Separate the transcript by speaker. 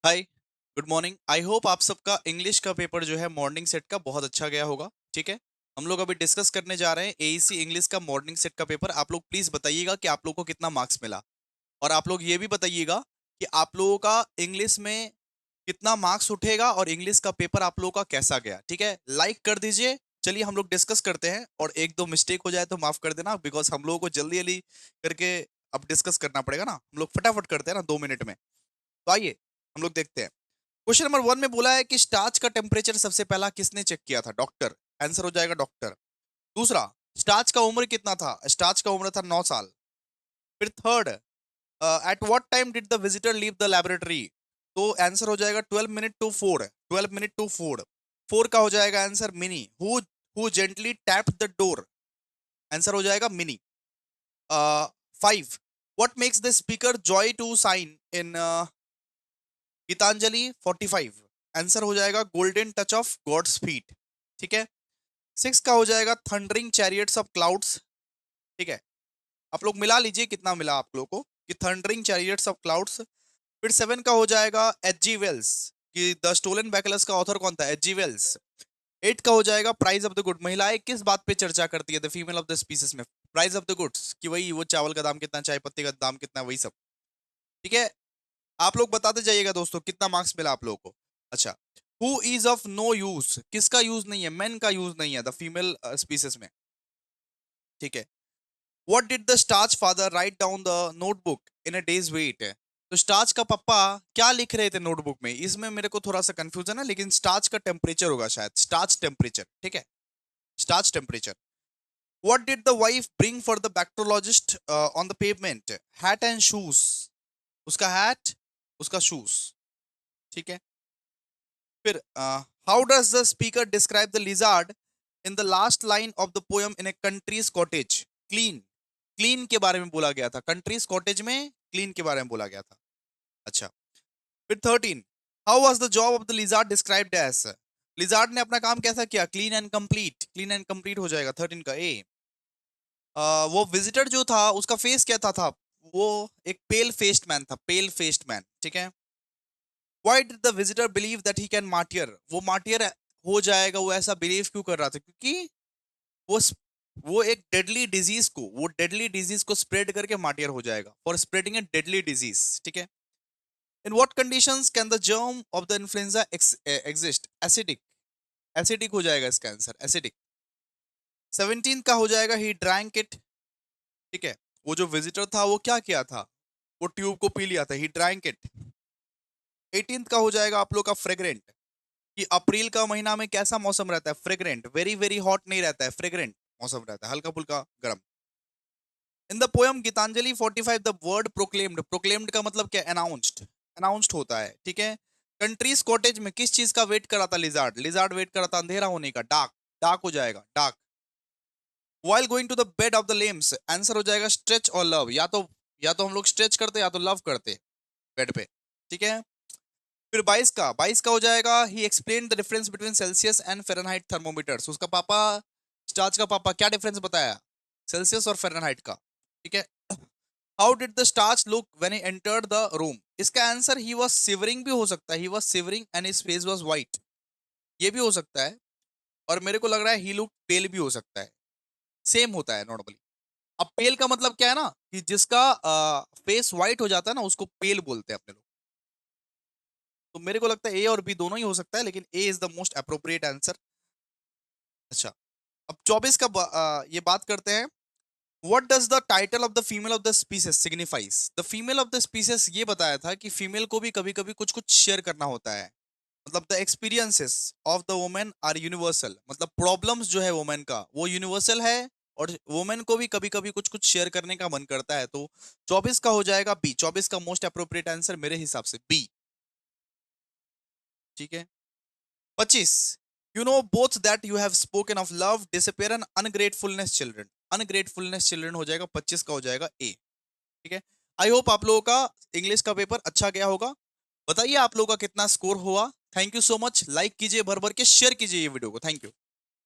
Speaker 1: Hi, good morning. I hope आप सबका English का पेपर जो है मॉर्निंग सेट का बहुत अच्छा गया होगा। ठीक है, हम लोग अभी डिस्कस करने जा रहे हैं एईसी इंग्लिश का मॉर्निंग सेट का पेपर। आप लोग प्लीज बताइएगा कि आप लोग को कितना मार्क्स मिला, और आप लोग ये भी बताइएगा कि आप लोगों का इंग्लिश में कितना मार्क्स उठेगा और इंग्लिश का पेपर आप लोगों का कैसा गया। ठीक है, लाइक कर दीजिए। चलिए हम लोग डिस्कस करते हैं, और एक दो मिस्टेक हो जाए तो माफ कर देना, बिकॉज हम लोगों को जल्दी जल्दी करके अब डिस्कस करना पड़ेगा ना। हम लोग फटाफट करते हैं ना 2 मिनट में। तो आइए हम लोग देखते हैं। क्वेश्चन नंबर 1 में बोला है कि स्टार्च का टेम्परेचर सबसे पहला किसने चेक किया था? डॉक्टर। आंसर हो जाएगा डॉक्टर। दूसरा, स्टार्च का उम्र कितना था? स्टार्च का उम्र था 9 साल। फिर third, at what time did the visitor leave the laboratory? तो आंसर हो जाएगा 12 मिनट टू 4। 12 minute to 4। 4 का हो जाएगा answer mini. Who gently tap the door? Answer हो जाएगा mini. 5, what makes the speaker joy to sign in Gitanjali 45? Answer हो जाएगा golden touch of God's feet. ठीक है। 6 का हो जाएगा थंडरिंग चैरियट्स ऑफ क्लाउड्स। ठीक है, आप लोग मिला लीजिए कितना मिला आप लोग को कि थंडरिंग चैरियट्स ऑफ क्लाउड्स। फिर 7 का हो जाएगा एच जी वेल्स, कि द स्टोलन बैकलस का ऑथर कौन था? H G Wells. 8 का हो जाएगा प्राइस ऑफ द गुड। महिलाएं किस बात पे चर्चा करती है the female of the species में? प्राइस ऑफ द गुड्स, कि वही वो चावल का दाम कितना, चाय पत्ती का दाम कितना, वही सब। ठीक है, आप लोग बताते जाइएगा दोस्तों कितना मार्क्स मिला आप लोगों को। अच्छा, who is of no use? किसका यूज नहीं है? मेन का यूज नहीं है द फीमेल स्पीसीज में। ठीक है। What did the starch father write down the notebook in a days wait? तो स्टार्च का पापा क्या लिख रहे थे नोटबुक में? इसमें मेरे को थोड़ा सा कंफ्यूजन है, लेकिन स्टार्च का टेम्परेचर होगा शायद, स्टार्च टेम्परेचर। ठीक है, starch temperature. What did the wife bring for the bacteriologist on the pavement? Hat and shoes. उसका हैट, उसका शूज। ठीक है। फिर how does the speaker describe the lizard in the last line of the poem in a country's cottage? Clean. Clean के बारे में बोला गया था, कंट्रीज कॉटेज में क्लीन के बारे में बोला गया था। अच्छा, फिर 13, how was the job of the lizard described as? Lizard ने अपना काम कैसा किया? Clean and complete. Clean and complete हो जाएगा 13 का ए। वो विजिटर जो था उसका फेस क्या था वो एक पेल फेस्ड मैन था, पेल फेस्ड मैन। ठीक है। Why did the visitor believe that he can martyr? वो मार्टियर हो जाएगा, वो ऐसा बिलीव क्यों कर रहा था? क्योंकि वो वो एक डेडली डिजीज को, वो डेडली डिजीज को स्प्रेड करके मार्टियर हो जाएगा for spreading A deadly disease. ठीक है। In what conditions can the germ of the influenza exist? Acidic. Acidic हो जाएगा इसका आंसर, एसिडिक। 17 का हो जाएगा ही ड्रैंक इट। ठीक है, वो जो विजिटर था वो क्या किया था? वो ट्यूब को पी लिया था, ही ड्रैंक इट। 18 का हो जाएगा आप लोग का फ्रेग्रेंट, कि अप्रैल का महीना में कैसा मौसम रहता है? फ्रेग्रेंट। वेरी वेरी हॉट नहीं रहता है, फ्रेग्रेंट मौसम रहता है, हल्का फुल्का गर्म। In the poem Gitanjali 45 the word proclaimed. Proclaimed का मतलब क्या? अनाउंस्ड। अनाउंस्ड होता है। ठीक है। कंट्रीज कॉटेज में किस चीज का वेट कर रहा था लिजार्ड? लिजार्ड वेट कर रहा था अंधेरा होने का, डार्क। डार्क हो जाएगा, dark. While going to the bed of the lambs, answer हो जाएगा स्ट्रेच और लव। या तो हम लोग स्ट्रेच करते या तो लव करते बेड पे। ठीक है। फिर 22 का हो जाएगा ही explain the difference between Celsius and Fahrenheit thermometers. उसका पापा, स्टार्च का पापा, क्या डिफरेंस बताया सेल्सियस और फ़ारेनहाइट का? ठीक है। How did the starch look when he entered the room? इसका आंसर ही वाज सिवरिंग भी हो सकता है, he was shivering and his face was white. ये भी हो सकता है। और मेरे को लग रहा है ही लुक पेल भी हो सकता है। सेम होता है नॉर्मली। अब पेल का मतलब क्या है ना, कि जिसका फेस व्हाइट हो जाता है ना उसको पेल बोलते हैं अपने लोग। तो मेरे को लगता है ए और बी दोनों ही हो सकता है, लेकिन A is the most appropriate answer. अच्छा, अब 24 का ये बात करते हैं। What does the title of the female of the species signifies? The female of the species ये बताया था कि फीमेल को भी कभी कभी कुछ कुछ शेयर करना होता है। मतलब the experiences of the women are universal, मतलब प्रॉब्लम्स जो है वुमेन का वो यूनिवर्सल है, और वुमेन को भी कभी कभी कुछ कुछ शेयर करने का मन करता है। तो 24 का हो जाएगा बी। 24 का मोस्ट अप्रोप्रिएट आंसर मेरे हिसाब से बी। ठीक है। 25, you know both that you have spoken of love disappear and ungratefulness children. Ungratefulness children हो जाएगा 25 का हो जाएगा ए। ठीक है। आई होप आप लोगों का इंग्लिश का पेपर अच्छा गया होगा। बताइए आप लोगों का कितना स्कोर हुआ। Thank you so much. Like कीजिए, भर भर के शेयर कीजिए ये वीडियो को। Thank you.